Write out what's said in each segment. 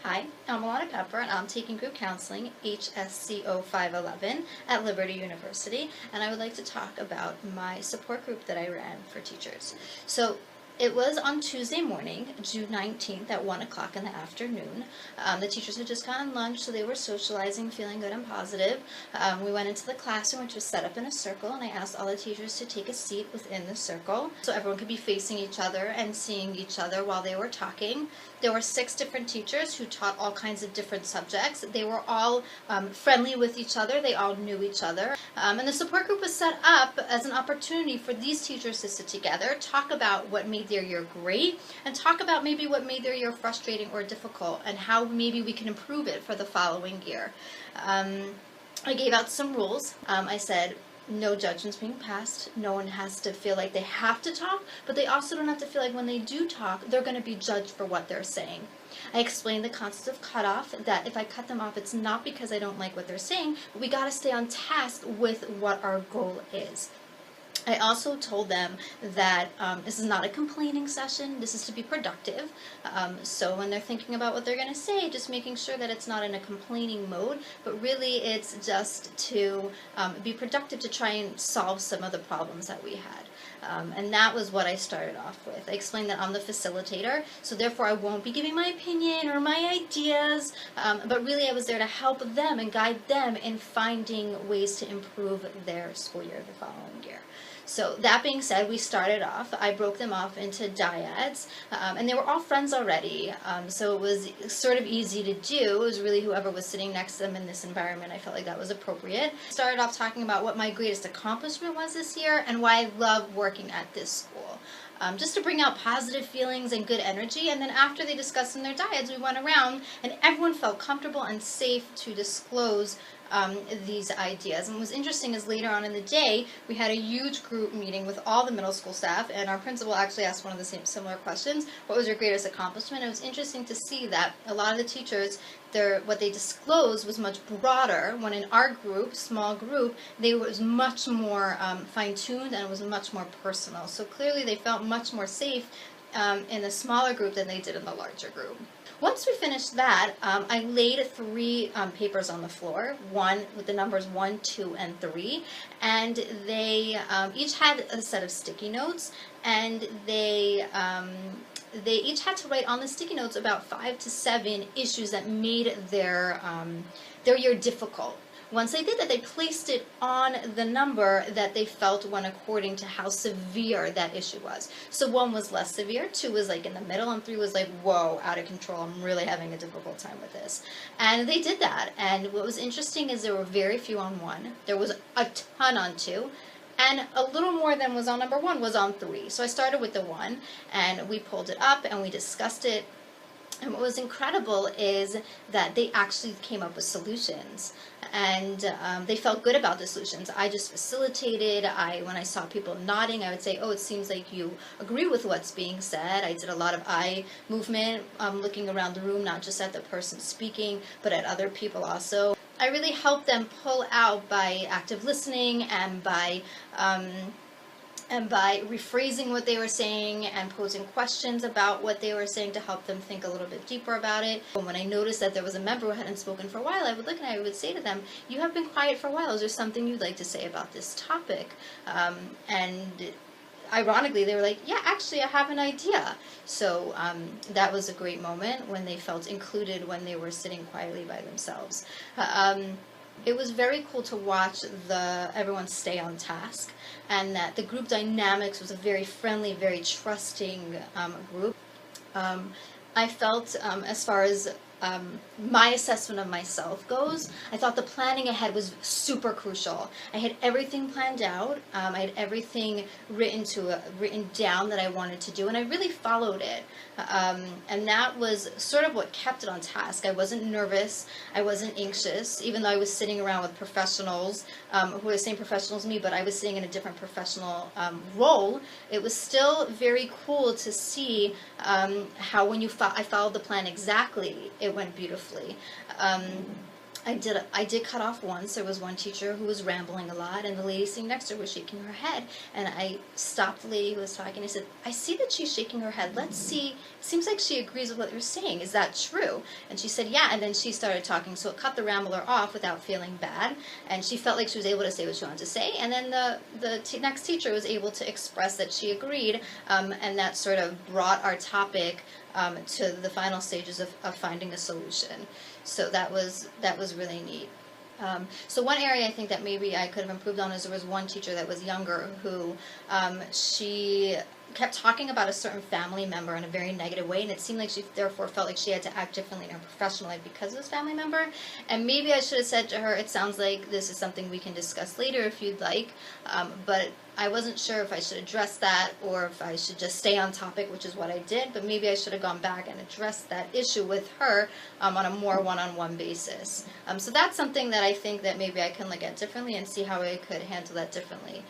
Hi, I'm Alanna Pepper, and I'm taking group counseling, HSCO 511, at Liberty University, and I would like to talk about my support group that I ran for teachers. So it was on Tuesday morning, June 19th at 1 o'clock in the afternoon. The teachers had just gotten lunch, so they were socializing, feeling good and positive. We went into the classroom, which was set up in a circle, and I asked all the teachers to take a seat within the circle so everyone could be facing each other and seeing each other while they were talking. There were 6 different teachers who taught all kinds of different subjects. They were all friendly with each other. They all knew each other. And the support group was set up as an opportunity for these teachers to sit together, talk about what made their year great, and talk about maybe what made their year frustrating or difficult, and how maybe we can improve it for the following year. I gave out some rules. I said, no judgments being passed. No one has to feel like they have to talk, but they also don't have to feel like when they do talk, they're going to be judged for what they're saying. I explained the concept of cutoff, that if I cut them off, it's not because I don't like what they're saying, but we got to stay on task with what our goal is. I also told them that this is not a complaining session, this is to be productive. So when they're thinking about what they're going to say, just making sure that it's not in a complaining mode, but really it's just to be productive to try and solve some of the problems that we had. And that was what I started off with. I explained that I'm the facilitator, so therefore I won't be giving my opinion or my ideas, but really I was there to help them and guide them in finding ways to improve their school year the following year. So that being said, we started off, I broke them off into dyads, and they were all friends already, so it was sort of easy to do. It was really whoever was sitting next to them in this environment, I felt like that was appropriate. Started off talking about what my greatest accomplishment was this year and why I love working at this school. Just to bring out positive feelings and good energy, and then after they discussed in their dyads, we went around and everyone felt comfortable and safe to disclose these ideas. And what was interesting is later on in the day, we had a huge group meeting with all the middle school staff, and our principal actually asked one of the similar questions: what was your greatest accomplishment? It was interesting to see that a lot of the teachers, what they disclosed was much broader, when in our group, small group, they was much more fine-tuned, and it was much more personal. So clearly they felt much more safe in the smaller group than they did in the larger group. Once we finished that, I laid 3 papers on the floor, one with the numbers 1, 2, and 3, and they each had a set of sticky notes, and they each had to write on the sticky notes about 5 to 7 issues that made their year difficult. Once they did that, they placed it on the number that they felt went according to how severe that issue was. So 1 was less severe, 2 was like in the middle, and 3 was like, whoa, out of control, I'm really having a difficult time with this. And they did that, and what was interesting is there were very few on 1, there was a ton on 2, and a little more than was on number 1 was on 3. So I started with the 1, and we pulled it up, and we discussed it. And what was incredible is that they actually came up with solutions, and they felt good about the solutions. I just facilitated. When I saw people nodding, I would say, oh, it seems like you agree with what's being said. I did a lot of eye movement, looking around the room, not just at the person speaking, but at other people also. I really helped them pull out by active listening and by rephrasing what they were saying and posing questions about what they were saying to help them think a little bit deeper about it. And when I noticed that there was a member who hadn't spoken for a while, I would look and I would say to them, you have been quiet for a while, is there something you'd like to say about this topic? And ironically, they were like, yeah, actually, I have an idea. So that was a great moment when they felt included when they were sitting quietly by themselves. It was very cool to watch everyone stay on task, and that the group dynamics was a very friendly, very trusting group. I felt, as far as my assessment of myself goes, I thought the planning ahead was super crucial. I had everything planned out. I had everything written down that I wanted to do, and I really followed it. And that was sort of what kept it on task. I wasn't nervous. I wasn't anxious, even though I was sitting around with professionals who were the same professionals as me, but I was sitting in a different professional role. It was still very cool to see how when I followed the plan exactly, it went beautifully. I did cut off once. There was one teacher who was rambling a lot, and the lady sitting next to her was shaking her head. And I stopped the lady who was talking. I said, I see that she's shaking her head. Let's see. Seems like she agrees with what you're saying. Is that true? And she said, yeah. And then she started talking. So it cut the rambler off without feeling bad. And she felt like she was able to say what she wanted to say. And then the next teacher was able to express that she agreed. And that sort of brought our topic to the final stages of finding a solution. So that was really neat. So one area I think that maybe I could have improved on is there was one teacher that was younger who she kept talking about a certain family member in a very negative way, and it seemed like she therefore felt like she had to act differently in her professional life because of this family member. And maybe I should have said to her, it sounds like this is something we can discuss later if you'd like, but I wasn't sure if I should address that or if I should just stay on topic, which is what I did, but maybe I should have gone back and addressed that issue with her on a more one-on-one basis. So that's something that I think that maybe I can look at differently and see how I could handle that differently.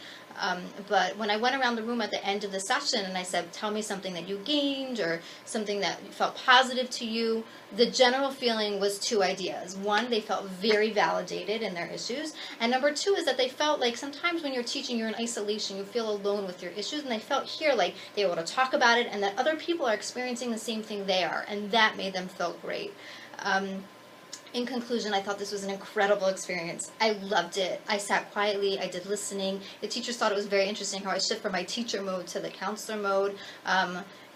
But when I went around the room at the end of the session and I said, tell me something that you gained or something that felt positive to you, the general feeling was two ideas. One, they felt very validated in their issues. And number two is that they felt like sometimes when you're teaching, you're in isolation, you feel alone with your issues. And they felt here like they were able to talk about it and that other people are experiencing the same thing they are. And that made them feel great. In conclusion, I thought this was an incredible experience. I loved it. I sat quietly. I did listening. The teachers thought it was very interesting how I shift from my teacher mode to the counselor mode.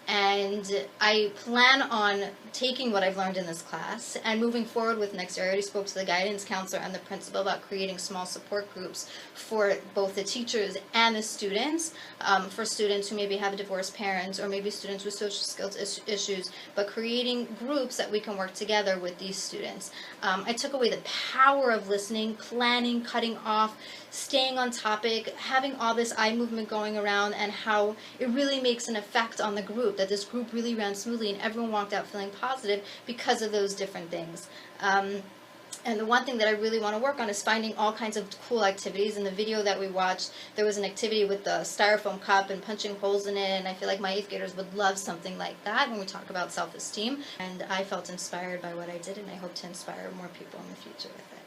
And I plan on taking what I've learned in this class and moving forward with next year. I already spoke to the guidance counselor and the principal about creating small support groups for both the teachers and the students, for students who maybe have divorced parents or maybe students with social skills issues, but creating groups that we can work together with these students. I took away the power of listening, planning, cutting off, staying on topic, having all this eye movement going around, and how it really makes an effect on the group, that this group really ran smoothly and everyone walked out feeling positive because of those different things. And the one thing that I really want to work on is finding all kinds of cool activities. In the video that we watched, there was an activity with the styrofoam cup and punching holes in it, and I feel like my 8th graders would love something like that when we talk about self-esteem. And I felt inspired by what I did, and I hope to inspire more people in the future with it.